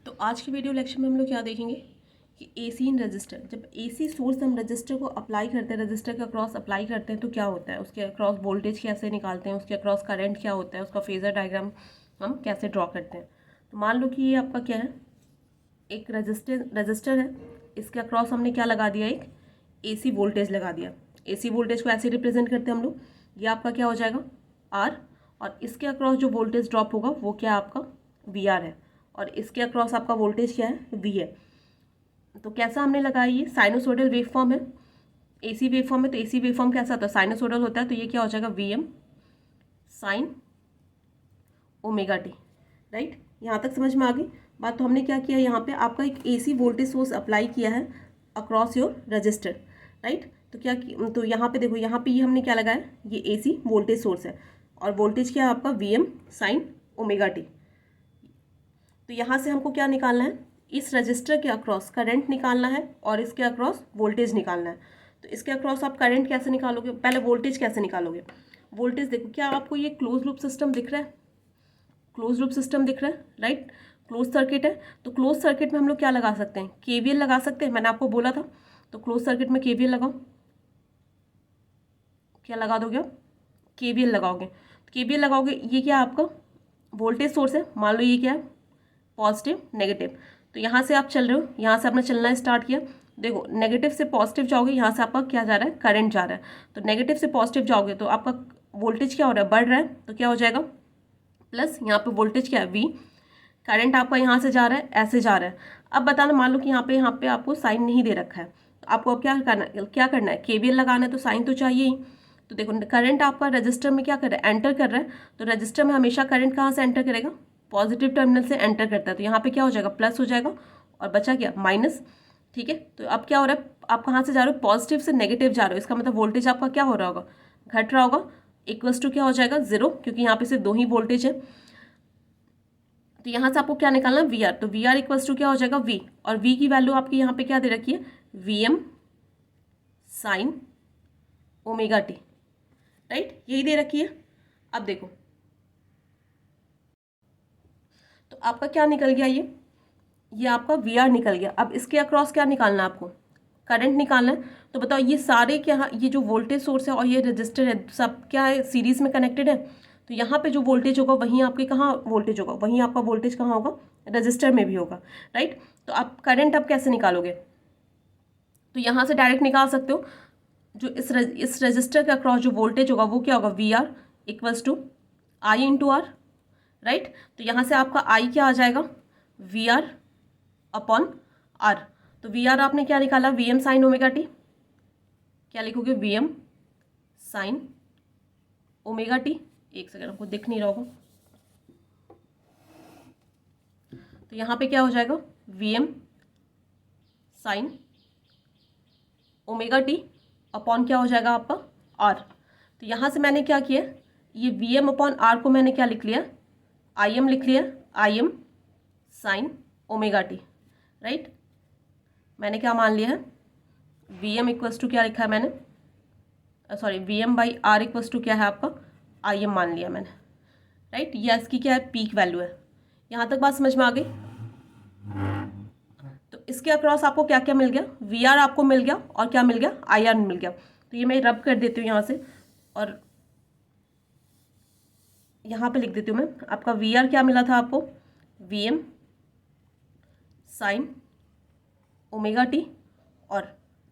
तो आज की वीडियो लेक्चर में हम लोग क्या देखेंगे कि एसी इन रजिस्टर। जब एसी सोर्स हम रजिस्टर को अप्लाई करते हैं, रजिस्टर के अक्रॉस अप्लाई करते हैं तो क्या होता है, उसके अक्रॉस वोल्टेज कैसे निकालते हैं, उसके अक्रॉस करंट क्या होता है, उसका फेजर डायग्राम हम कैसे ड्रॉ करते हैं। तो मान लो कि ये आपका क्या है, एक रजिस्टर है, इसके अक्रॉस हमने क्या लगा दिया, एक एसी वोल्टेज लगा दिया। एसी वोल्टेज को ऐसे रिप्रेजेंट करते हैं हम लोग, ये आपका क्या हो जाएगा आर, और इसके अक्रॉस जो वोल्टेज ड्रॉप होगा वो क्या आपका वी आर है, और इसके अक्रॉस आपका वोल्टेज क्या है वी है। तो कैसा हमने लगाया, ये साइनोसोडल वेव फॉर्म है, एसी वेव फॉर्म है। तो एसी वेव फॉर्म कैसा होता है, साइनोसोडल होता है। तो ये क्या हो जाएगा V M sine omega T. Right, यहाँ तक समझ में आ गई बात। तो हमने क्या किया, यहाँ पे आपका एक एसी वोल्टेज सोर्स अप्लाई किया है अक्रॉस योर रजिस्टर। राइट, तो तो यहाँ पे देखो, यहाँ पे ये हमने क्या लगाया, ये एसी वोल्टेज सोर्स है, और वोल्टेज क्या है आपका V M sine omega T. तो यहाँ से हमको क्या निकालना है, इस रजिस्टर के अक्रॉस करंट निकालना है और इसके अक्रॉस वोल्टेज निकालना है। तो इसके अक्रॉस आप करंट कैसे निकालोगे, पहले वोल्टेज कैसे निकालोगे। वोल्टेज देखो, क्या आपको ये क्लोज लूप सिस्टम दिख रहा है, क्लोज लूप सिस्टम दिख रहा है। राइट, क्लोज सर्किट है। तो क्लोज सर्किट में हम लोग क्या लगा सकते हैं, केवीएल लगा सकते हैं, मैंने आपको बोला था। तो क्लोज सर्किट में केवीएल लगाओ, क्या लगा दोगे आप, केवीएल लगाओगे। केवीएल लगाओगे, ये क्या आपका वोल्टेज सोर्स है, मान लो ये क्या है पॉजिटिव नेगेटिव। तो यहाँ से आप चल रहे हो, यहाँ से आपने चलना स्टार्ट किया, देखो नेगेटिव से पॉजिटिव जाओगे, यहाँ से आपका क्या जा रहा है करंट जा रहा है। तो नेगेटिव से पॉजिटिव जाओगे तो आपका वोल्टेज क्या हो रहा है, बढ़ रहा है। तो क्या हो जाएगा प्लस, यहाँ पे वोल्टेज क्या है वी, करंट आपका यहाँ से जा रहा है, ऐसे जा रहा है। अब बताना, मान लो कि यहाँ पे आपको साइन नहीं दे रखा है, तो आपको अब क्या करना है, केवीएल लगाना है। तो साइन तो चाहिए ही। तो देखो करंट आपका रजिस्टर में क्या कर रहा है, एंटर कर रहा है। तो रजिस्टर में हमेशा करंट कहाँ से एंटर करेगा, पॉजिटिव टर्मिनल से एंटर करता है। तो यहाँ पे क्या हो जाएगा प्लस हो जाएगा, और बचा क्या माइनस। ठीक है, तो अब क्या हो रहा है, आप कहाँ से जा रहे हो, पॉजिटिव से नेगेटिव जा रहे हो। इसका मतलब वोल्टेज आपका क्या हो रहा होगा, घट रहा होगा। इक्वल्स टू क्या हो जाएगा जीरो, क्योंकि यहाँ पे सिर्फ दो ही वोल्टेज है। तो यहाँ से आपको क्या निकालना है वी आर। तो वी आर इक्वल्स टू क्या हो जाएगा वी, और वी की वैल्यू आपकी यहाँ पे क्या दे रखी है, V M sine omega T. Right, यही दे रखी है। अब देखो, तो आपका क्या निकल गया, ये आपका वी आर निकल गया। अब इसके अक्रॉस क्या निकालना है आपको, करंट निकालना है। तो बताओ ये सारे क्या, ये जो वोल्टेज सोर्स है और ये रजिस्टर है, सब क्या है सीरीज में कनेक्टेड है। तो यहाँ पे जो वोल्टेज होगा वहीं आपके कहाँ वोल्टेज होगा, वहीं आपका वोल्टेज कहाँ होगा, रजिस्टर में भी होगा। राइट, तो आप करंट अब कैसे निकालोगे, तो यहाँ से डायरेक्ट निकाल सकते हो। जो इस रजिस्टर के अक्रॉस जो वोल्टेज होगा वो क्या होगा, V R equals to I into R. Right, तो यहाँ से आपका आई क्या आ जाएगा, वी आर अपॉन आर। तो वी आर आपने क्या निकाला, V M sine omega T. क्या लिखोगे, V M sine omega T. एक सेकेंड, आपको दिख नहीं रहा होगा। तो यहाँ पे क्या हो जाएगा, V M sine omega T upon क्या हो जाएगा आपका आर। तो यहाँ से मैंने क्या किया, ये वी एम अपॉन आर को मैंने क्या लिख लिया, आई एम लिख लिया, I am sine omega T. Right, मैंने क्या मान लिया है, वी एम इक्वल्स टू क्या लिखा है मैंने, sorry V M by R equals to क्या है आपका आई एम मान लिया मैंने। राइट, ये इसकी क्या है पीक वैल्यू है। यहाँ तक बात समझ में आ गई। तो इसके अक्रॉस आपको क्या क्या मिल गया, वी आर आपको मिल गया, और क्या मिल गया आई आर मिल गया। तो ये मैं रब कर देती हूँ यहाँ से, और यहाँ पे लिख देती हूँ मैं, आपका वी आर क्या मिला था आपको, V M sine omega T, और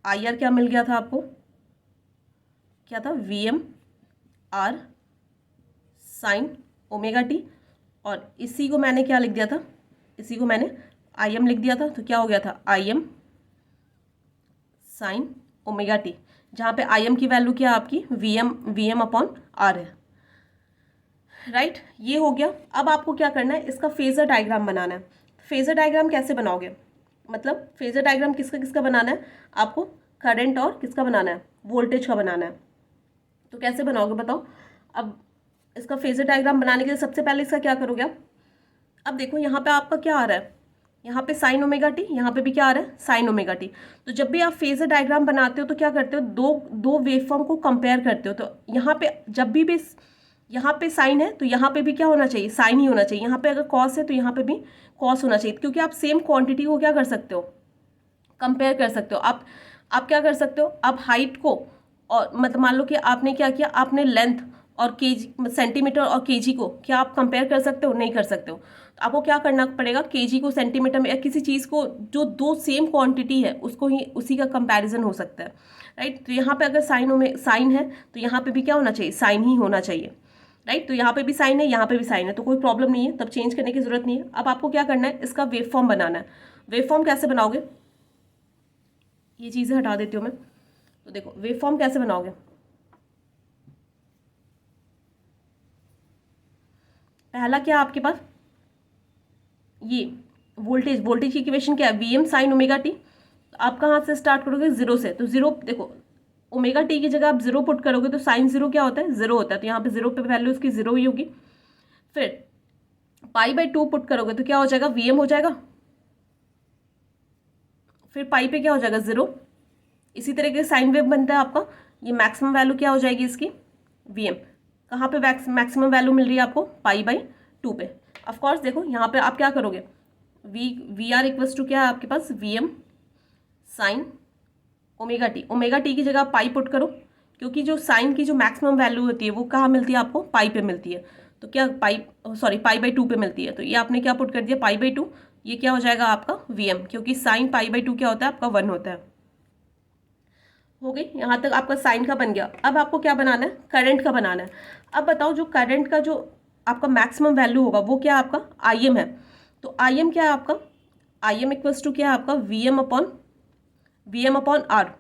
आई आर क्या मिल गया था आपको, क्या था V M R sine omega T. और इसी को मैंने क्या लिख दिया था, इसी को मैंने आई एम लिख दिया था। तो क्या हो गया था I am sine omega T, जहाँ पे आई एम की वैल्यू क्या है आपकी वी एम अपॉन आर है। राइट, ये हो गया। अब आपको क्या करना है, इसका फेजर डायग्राम बनाना है। फेजर डायग्राम कैसे बनाओगे, मतलब फेजर डायग्राम किसका किसका बनाना है आपको, करंट और किसका बनाना है, वोल्टेज का बनाना है। तो कैसे बनाओगे बताओ। अब इसका फेजर डायग्राम बनाने के लिए सबसे पहले इसका क्या करोगे आप, अब देखो यहाँ पे आपका क्या आ रहा है, यहाँ पे साइन ओमेगा टी, यहाँ पे भी क्या आ रहा है साइन ओमेगा टी। तो जब भी आप फेजर डायग्राम बनाते हो तो क्या करते हो, दो वेवफॉर्म को कंपेयर करते हो। तो यहाँ पे जब भी यहाँ पे साइन है तो यहाँ पे भी क्या होना चाहिए, साइन ही होना चाहिए। यहाँ पे अगर कॉस है तो यहाँ पे भी कॉस होना चाहिए, क्योंकि आप सेम क्वांटिटी को क्या कर सकते हो, कंपेयर कर सकते हो। आप क्या कर सकते हो, आप हाइट को, और मतलब मान लो कि आपने क्या किया, आपने लेंथ और केजी, सेंटीमीटर और केजी को क्या आप कंपेयर कर सकते हो, नहीं कर सकते हो। तो आपको क्या करना पड़ेगा, केजी को सेंटीमीटर में, या किसी चीज़ को जो दो सेम क्वांटिटी है उसको ही, उसी का कंपैरिजन हो सकता है, राइट। तो यहाँ पे अगर साइन है तो यहाँ पे भी क्या होना चाहिए, साइन ही होना चाहिए, राइट। तो यहाँ पे भी साइन है, यहाँ पे भी साइन है, तो कोई प्रॉब्लम नहीं है, तब चेंज करने की जरूरत नहीं है। अब आपको क्या करना है, इसका वेव फॉर्म बनाना है। वेव फॉर्म कैसे बनाओगे, ये चीज़ें हटा देती हूँ मैं। तो देखो वेव फॉर्म कैसे बनाओगे, पहला क्या आपके पास, ये वोल्टेज की इक्वेशन क्या है, V M sine omega T. आप कहाँ से स्टार्ट करोगे, जीरो से। तो जीरो, देखो ओमेगा टी की जगह आप जीरो पुट करोगे तो साइन जीरो क्या होता है, जीरो होता है, तो यहाँ पे जीरो पे वैल्यू उसकी जीरो ही होगी। फिर पाई बाई टू पुट करोगे तो क्या हो जाएगा, वी एम हो जाएगा। फिर पाई पे क्या हो जाएगा, जीरो। इसी तरीके से साइन वेव बनता है आपका, ये मैक्सिमम वैल्यू क्या हो जाएगी इसकी, वी एम। कहाँ पे मैक्सिमम वैल्यू मिल रही है आपको, पाई बाई टू पे। ऑफकोर्स देखो यहाँ पे आप क्या करोगे, वी आर इक्वल्स टू क्या है आपके पास, V M sine omega T की जगह आप पाई पुट करो, क्योंकि जो साइन की जो मैक्सिमम वैल्यू होती है वो कहाँ मिलती है आपको, पाई पे मिलती है। तो क्या पाई बाई टू पे मिलती है, तो ये आपने क्या पुट कर दिया, पाई बाई टू। ये क्या हो जाएगा आपका वी एम, क्योंकि साइन पाई बाई टू क्या होता है आपका, वन होता है। हो गई, यहाँ तक आपका साइन का बन गया। अब आपको क्या बनाना है, करंट का बनाना है। अब बताओ जो करंट का जो आपका मैक्सिमम वैल्यू होगा वो क्या आपका, आई एम है। तो आई एम क्या है आपका, आई एम इक्वल्स टू क्या है आपका, वी एम अपॉन आर।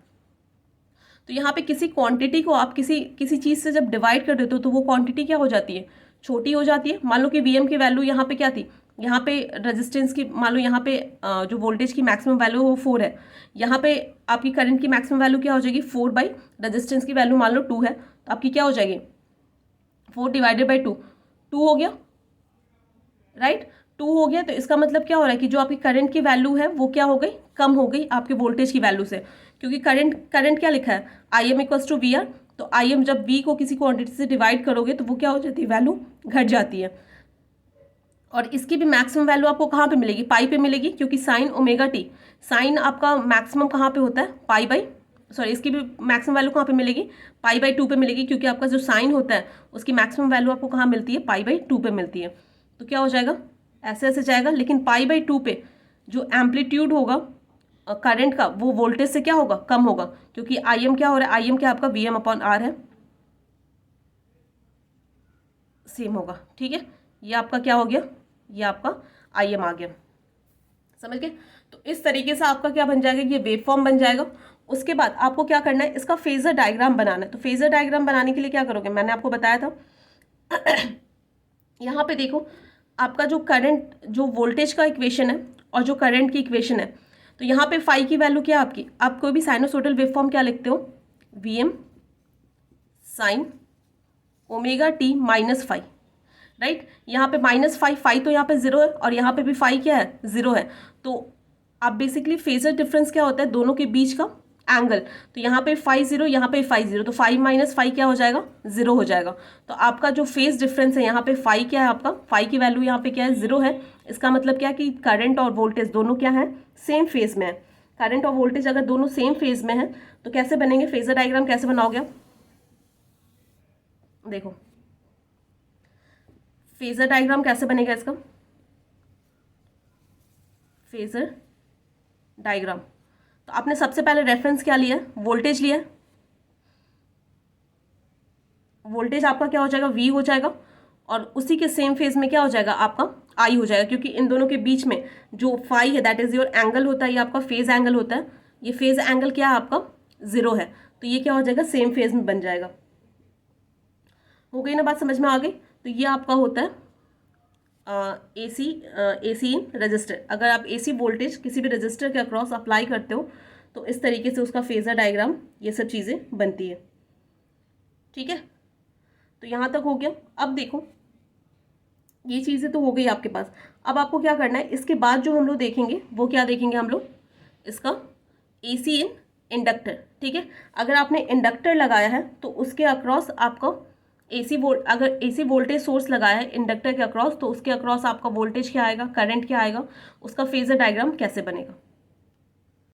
तो यहाँ पे किसी क्वांटिटी को आप किसी चीज़ से जब डिवाइड कर देते हो तो वो क्वांटिटी क्या हो जाती है, छोटी हो जाती है। मान लो कि वी एम की वैल्यू यहाँ पे क्या थी, यहाँ पे रेजिस्टेंस की, मान लो यहाँ पे जो वोल्टेज की मैक्सिमम वैल्यू है वो 4 है। यहाँ पे आपकी करंट की मैक्सिमम वैल्यू क्या हो जाएगी, 4 बाई रेजिस्टेंस की वैल्यू मान लो 2 है, तो आपकी क्या हो जाएगी, 4 डिवाइडेड बाई 2, 2 हो गया, राइट। 2 हो गया, तो इसका मतलब क्या हो रहा है कि जो आपकी करंट की वैल्यू है वो क्या हो गई, कम हो गई आपके वोल्टेज की वैल्यू से, क्योंकि करंट क्या लिखा है, I M equals to V R. तो आई एम जब वी को किसी क्वांटिटी से डिवाइड करोगे तो वो क्या हो जाती है, वैल्यू घट जाती है। और इसकी भी मैक्सिमम वैल्यू आपको कहाँ पे मिलेगी, पाई पे मिलेगी, क्योंकि साइन ओमेगा टी, साइन आपका मैक्सिमम कहाँ पे होता है, पाई बाई, सॉरी इसकी भी मैक्सिमम वैल्यू कहाँ पे मिलेगी, पाई बाई टू पे मिलेगी, क्योंकि आपका जो साइन होता है उसकी मैक्सिमम वैल्यू आपको कहाँ मिलती है, पाई बाई टू पे मिलती है। तो क्या हो जाएगा, ऐसे ऐसे जाएगा, लेकिन पाई बाई टू पे जो एम्पलीट्यूड होगा करंट का वो वोल्टेज से क्या होगा, कम होगा, क्योंकि आई एम क्या हो रहा है, आई एम क्या आपका वी एम अपॉन आर है, सेम होगा, ठीक है। ये आपका क्या हो गया, ये आपका आई एम आ गया, समझ गए। तो इस तरीके से आपका क्या बन जाएगा, ये वेव फॉर्म बन जाएगा। उसके बाद आपको क्या करना है, इसका फेजर डायग्राम बनाना है। तो फेजर डायग्राम बनाने के लिए क्या करोगे, मैंने आपको बताया था यहाँ पे देखो आपका जो करंट, जो वोल्टेज का इक्वेशन है और जो करंट की इक्वेशन है, तो यहाँ पे फाई की वैल्यू क्या है आपकी, आप कोई भी साइनोसोडल वेव फॉर्म क्या लिखते हो, V M sine omega T minus phi, right. यहाँ पे -5, फाई तो यहाँ पे जीरो है, और यहाँ पे भी फाई क्या है, जीरो है। तो आप बेसिकली फेजर डिफरेंस क्या होता है, दोनों के बीच का एंगल। तो यहाँ पे फाई जीरो, यहाँ पे फाई जीरो, तो फाई माइनस फाई क्या हो जाएगा, जीरो हो जाएगा। तो आपका जो फेज डिफरेंस है, यहाँ पे फाई क्या है आपका, फाई की वैल्यू यहाँ पे क्या है, जीरो है। इसका मतलब क्या है कि करंट और वोल्टेज दोनों क्या है, सेम फेज में है। करंट और वोल्टेज अगर दोनों सेम फेज में है तो कैसे बनेंगे, फेजर डायग्राम कैसे बनाओगे आप, देखो फेजर डायग्राम कैसे बनेगा इसका, फेजर डायग्राम। तो आपने सबसे पहले रेफरेंस क्या लिया है, वोल्टेज लिया है। वोल्टेज आपका क्या हो जाएगा, वी हो जाएगा, और उसी के सेम फेज में क्या हो जाएगा आपका, आई हो जाएगा, क्योंकि इन दोनों के बीच में जो फाई है दैट इज योर एंगल होता है, ये आपका फेज एंगल होता है। ये फेज एंगल क्या है आपका, जीरो है, तो ये क्या हो जाएगा, सेम फेज में बन जाएगा। हो गई ना बात, समझ में आ गई। तो ये आपका होता है एसी इन रजिस्टर। अगर आप एसी वोल्टेज किसी भी रजिस्टर के अक्रॉस अप्लाई करते हो तो इस तरीके से उसका फेजर डायग्राम, ये सब चीज़ें बनती है, ठीक है। तो यहाँ तक हो गया। अब देखो ये चीज़ें तो हो गई आपके पास। अब आपको क्या करना है, इसके बाद जो हम लोग देखेंगे वो क्या देखेंगे हम लोग, इसका एसी इन इंडक्टर, ठीक है। अगर आपने इंडक्टर लगाया है तो उसके अक्रॉस आपका अगर एसी वोल्टेज सोर्स लगाया है इंडक्टर के अक्रॉस, तो उसके अक्रॉस आपका वोल्टेज क्या आएगा, करंट क्या आएगा, उसका फेजर डायग्राम कैसे बनेगा।